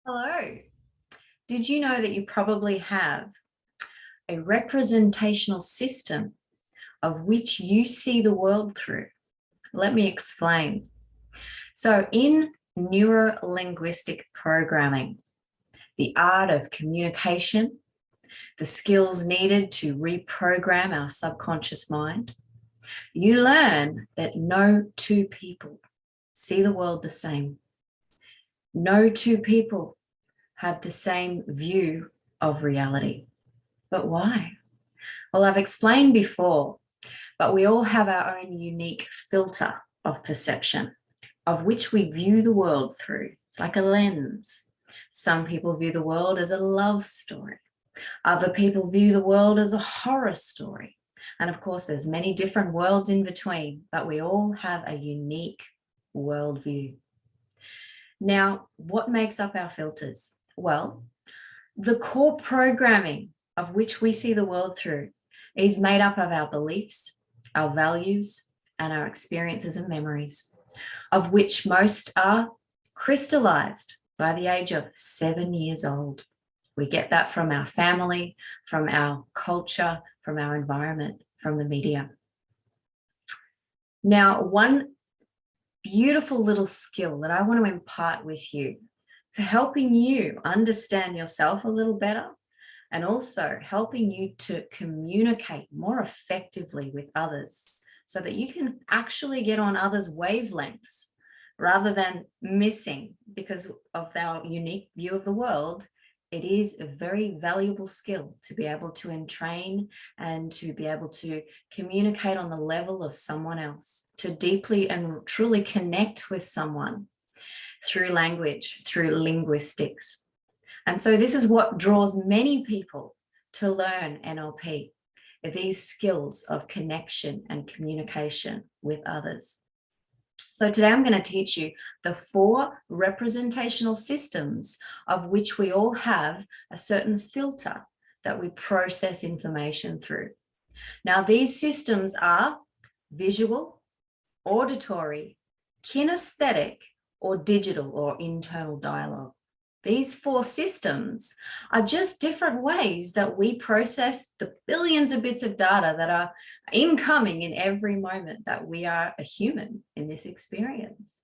Hello. Did you know that you probably have a representational system of which you see the world through? Let me explain. So, in neuro-linguistic programming, the art of communication, the skills needed to reprogram our subconscious mind, you learn that no two people see the world the same. No two people have the same view of reality. But why? Well, I've explained before, but we all have our own unique filter of perception, of which we view the world through. It's like a lens. Some people view the world as a love story. Other people view the world as a horror story. And of course, there's many different worlds in between, but we all have a unique worldview. Now, what makes up our filters? Well, the core programming of which we see the world through is made up of our beliefs, our values, and our experiences and memories, of which most are crystallized by the age of 7 years old. We get that from our family, from our culture, from our environment, from the media. Now, one beautiful little skill that I want to impart with you for helping you understand yourself a little better and also helping you to communicate more effectively with others so that you can actually get on others' wavelengths rather than missing because of our unique view of the world. It is a very valuable skill to be able to entrain and to be able to communicate on the level of someone else, to deeply and truly connect with someone through language, through linguistics. And so this is what draws many people to learn NLP, these skills of connection and communication with others. So today I'm going to teach you the 4 representational systems of which we all have a certain filter that we process information through. Now, these systems are visual, auditory, kinesthetic, or digital or internal dialogue. These 4 systems are just different ways that we process the billions of bits of data that are incoming in every moment that we are a human in this experience.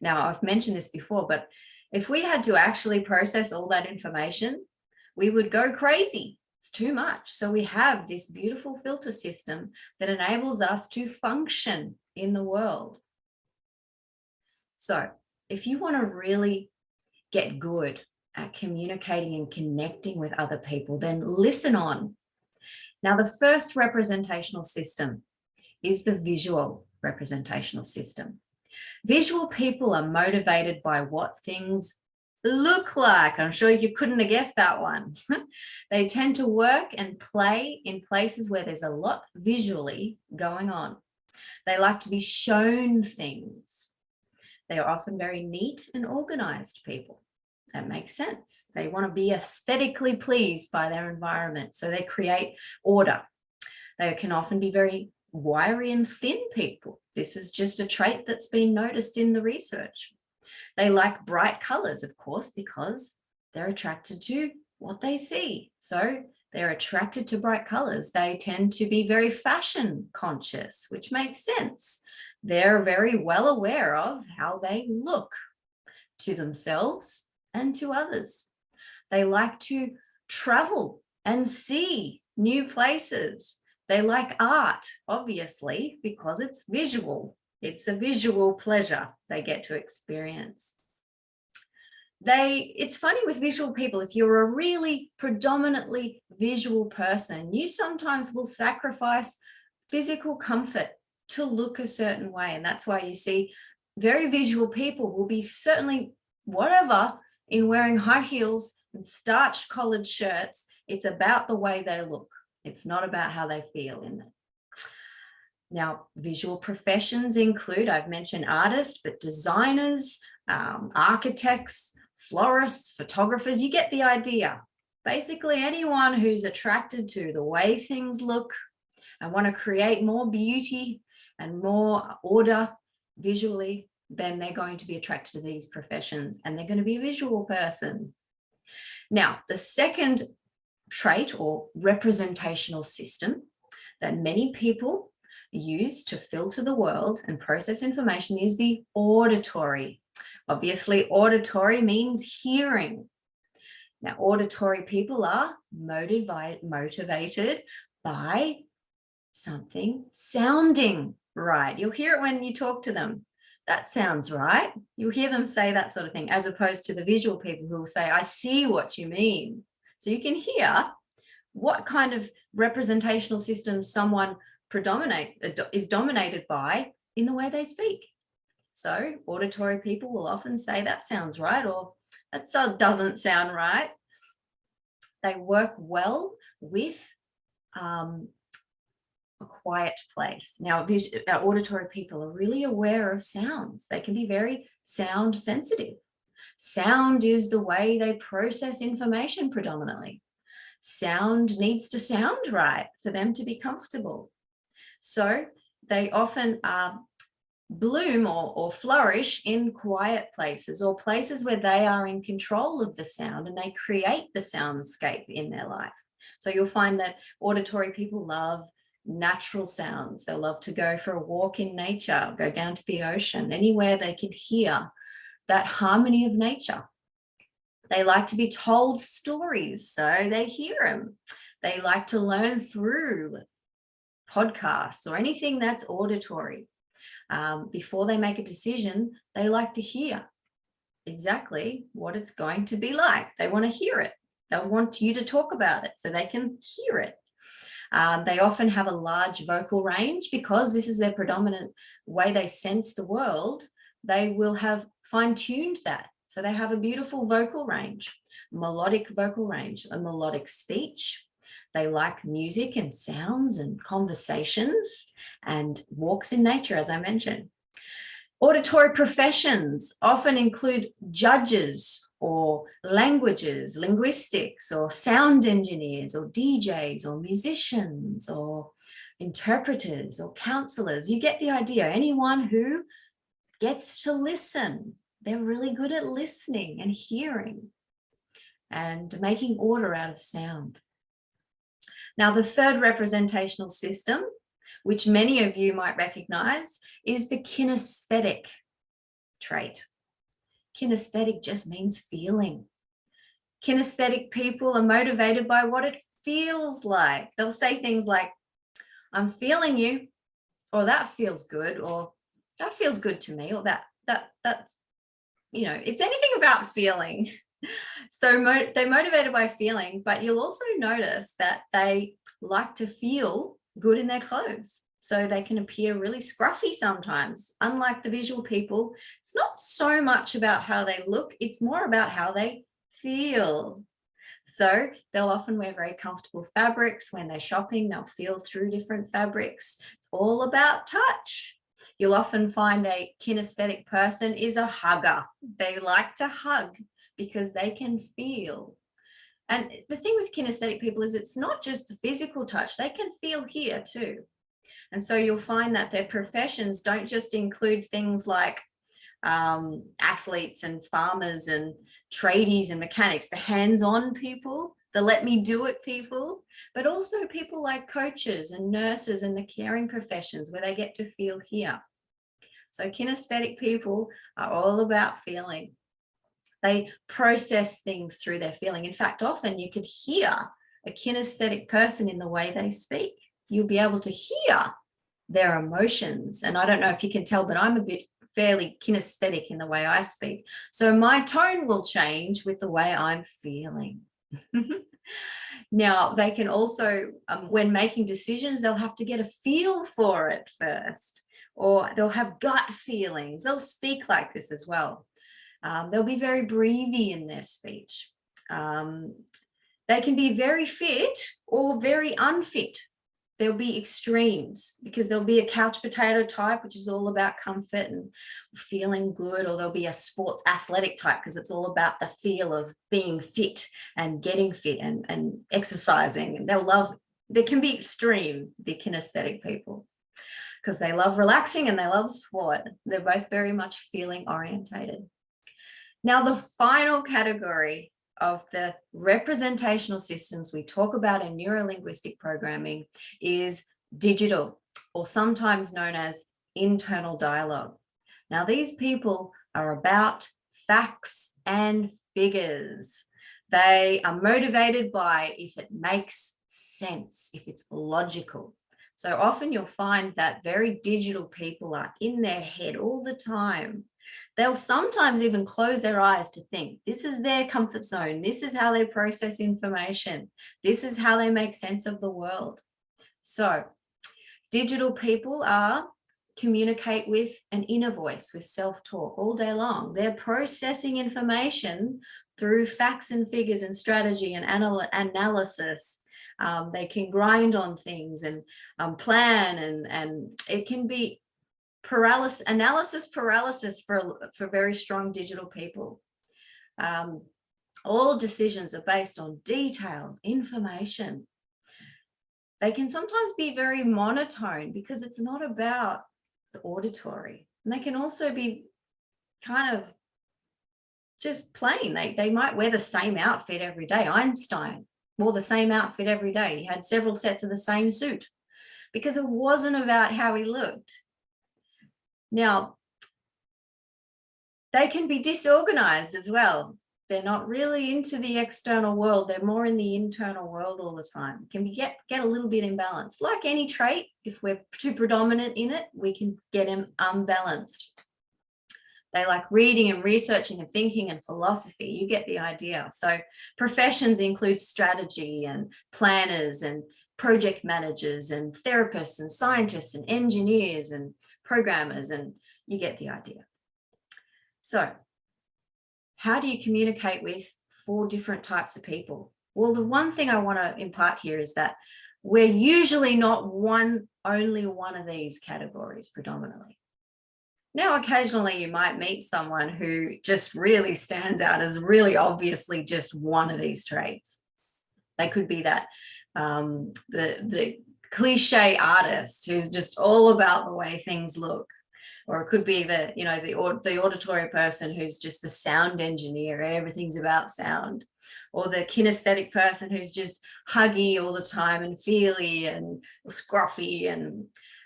Now, I've mentioned this before, but if we had to actually process all that information, we would go crazy. It's too much. So we have this beautiful filter system that enables us to function in the world. So if you want to really get good at communicating and connecting with other people, then listen on. Now, the first representational system is the visual representational system. Visual people are motivated by what things look like. I'm sure you couldn't have guessed that one. They tend to work and play in places where there's a lot visually going on. They like to be shown things. They are often very neat and organized people. That makes sense. They want to be aesthetically pleased by their environment, so they create order. They can often be very wiry and thin people. This is just a trait that's been noticed in the research. They like bright colors, of course, because they're attracted to what they see. So they're attracted to bright colors. They tend to be very fashion conscious, which makes sense. They're very well aware of how they look to themselves and to others. They like to travel and see new places. They like art, obviously, because it's visual. It's a visual pleasure they get to experience. It's funny with visual people, if you're a really predominantly visual person, you sometimes will sacrifice physical comfort to look a certain way. And that's why you see very visual people will be certainly whatever in wearing high heels and starched collared shirts. It's about the way they look. It's not about how they feel in it. Now, visual professions include, I've mentioned artists, but designers, architects, florists, photographers, you get the idea. Basically, anyone who's attracted to the way things look and want to create more beauty and more order visually, then they're going to be attracted to these professions, and they're going to be a visual person. Now, the second trait or representational system that many people use to filter the world and process information is the auditory. Obviously, auditory means hearing. Now, auditory people are motivated by something sounding right. You'll hear it when you talk to them. That sounds right. You'll hear them say that sort of thing, as opposed to the visual people who will say, I see what you mean. So you can hear what kind of representational system someone is dominated by in the way they speak. So auditory people will often say that sounds right, or that doesn't sound right. They work well with a quiet place. Now, our auditory people are really aware of sounds. They can be very sound sensitive. Sound is the way they process information predominantly. Sound needs to sound right for them to be comfortable. So they often bloom or flourish in quiet places, or places where they are in control of the sound and they create the soundscape in their life. So you'll find that auditory people love natural sounds. They'll love to go for a walk in nature, go down to the ocean, anywhere they can hear that harmony of nature. They like to be told stories, so they hear them. They like to learn through podcasts or anything that's auditory. Before they make a decision, they like to hear exactly what it's going to be like. They want to hear it. They'll want you to talk about it so they can hear it. They often have a large vocal range because this is their predominant way they sense the world. They will have fine-tuned that. So they have a beautiful vocal range, melodic vocal range, a melodic speech. They like music and sounds and conversations and walks in nature, as I mentioned. Auditory professions often include judges or linguistics, or sound engineers, or DJs, or musicians, or interpreters, or counselors. You get the idea. Anyone who gets to listen. They're really good at listening and hearing and making order out of sound. Now, the third representational system, which many of you might recognize, is the kinesthetic trait. Kinesthetic just means feeling. Kinesthetic people are motivated by what it feels like. They'll say things like, I'm feeling you, or that feels good, or that feels good to me, or that's, you know, it's anything about feeling. So they're motivated by feeling, but you'll also notice that they like to feel good in their clothes. So they can appear really scruffy sometimes. Unlike the visual people, it's not so much about how they look, it's more about how they feel. So they'll often wear very comfortable fabrics. When they're shopping, they'll feel through different fabrics. It's all about touch. You'll often find a kinesthetic person is a hugger. They like to hug because they can feel. And the thing with kinesthetic people is it's not just the physical touch, they can feel here too. And so you'll find that their professions don't just include things like athletes and farmers and tradies and mechanics, the hands-on people, the let me do it people, but also people like coaches and nurses and the caring professions where they get to feel here. So kinesthetic people are all about feeling. They process things through their feeling. In fact, often you could hear a kinesthetic person in the way they speak. You'll be able to hear their emotions. And I don't know if you can tell, but I'm a bit fairly kinesthetic in the way I speak. So my tone will change with the way I'm feeling. Now, they can also, when making decisions, they'll have to get a feel for it first, or they'll have gut feelings. They'll speak like this as well. They'll be very breathy in their speech. They can be very fit or very unfit. There'll be extremes because there'll be a couch potato type, which is all about comfort and feeling good, or there'll be a sports athletic type because it's all about the feel of being fit and getting fit and exercising. And there can be extreme, the kinesthetic people. because they love relaxing and they love sport. They're both very much feeling orientated. Now, the final category of the representational systems we talk about in neurolinguistic programming is digital, or sometimes known as internal dialogue. Now, these people are about facts and figures. They are motivated by if it makes sense, if it's logical. So often you'll find that very digital people are in their head all the time. They'll sometimes even close their eyes to think. This is their comfort zone. This is how they process information. This is how they make sense of the world. So digital people communicate with an inner voice, with self-talk all day long. They're processing information through facts and figures and strategy and analysis. They can grind on things and plan, and it can be analysis paralysis for very strong digital people. All decisions are based on detailed information. They can sometimes be very monotone because it's not about the auditory. And they can also be kind of just plain. They might wear the same outfit every day. Einstein wore the same outfit every day. He had several sets of the same suit because it wasn't about how he looked. Now, they can be disorganized as well. They're not really into the external world. They're more in the internal world all the time. Can be get a little bit imbalanced. Like any trait, if we're too predominant in it, we can get them unbalanced. They like reading and researching and thinking and philosophy. You get the idea. So professions include strategy and planners and project managers and therapists and scientists and engineers and programmers, and you get the idea. So how do you communicate with 4 different types of people? Well, the one thing I want to impart here is that we're usually not only one of these categories predominantly. Now, occasionally you might meet someone who just really stands out as really obviously just one of these traits. They could be that the cliche artist who's just all about the way things look. Or it could be the auditory person who's just the sound engineer. Everything's about sound. Or the kinesthetic person who's just huggy all the time and feely and scruffy,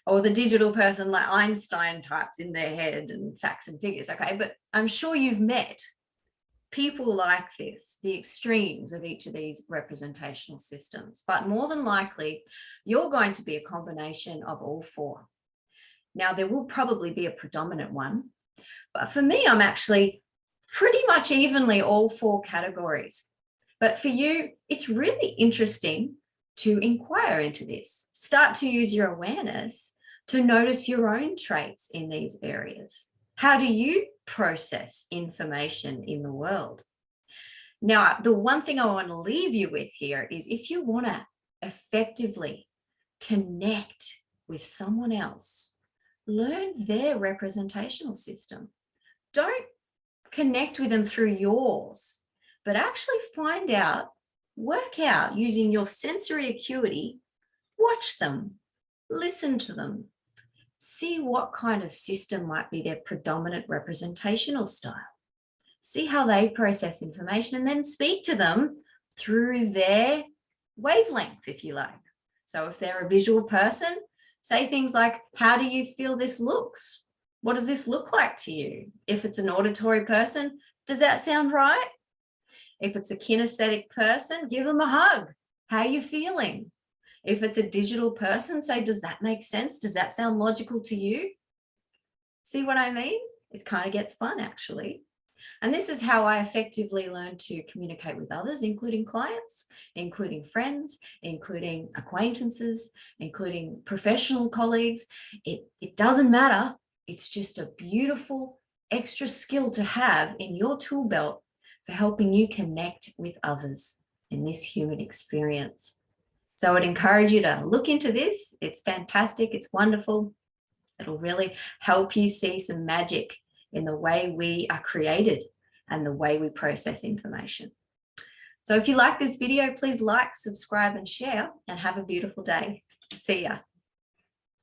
or the digital person like Einstein types in their head and facts and figures. Okay, but I'm sure you've met people like this, the extremes of each of these representational systems. But more than likely, you're going to be a combination of all 4. Now, there will probably be a predominant one, but for me, I'm actually pretty much evenly all 4 categories. But for you, it's really interesting to inquire into this. Start to use your awareness to notice your own traits in these areas. How do you process information in the world? Now, the one thing I want to leave you with here is if you want to effectively connect with someone else, learn their representational system. Don't connect with them through yours, but actually work out using your sensory acuity, watch them, listen to them, see what kind of system might be their predominant representational style. See how they process information and then speak to them through their wavelength, if you like. So if they're a visual person, say things like, how do you feel this looks? What does this look like to you? If it's an auditory person, does that sound right? If it's a kinesthetic person, give them a hug. How are you feeling? If it's a digital person, say, does that make sense? Does that sound logical to you? See what I mean? It kind of gets fun, actually. And this is how I effectively learn to communicate with others, including clients, including friends, including acquaintances, including professional colleagues. It doesn't matter. It's just a beautiful extra skill to have in your tool belt for helping you connect with others in this human experience. So I would encourage you to look into this. It's fantastic. It's wonderful. It'll really help you see some magic in the way we are created and the way we process information. So if you like this video, please like, subscribe, and share, and have a beautiful day. See ya.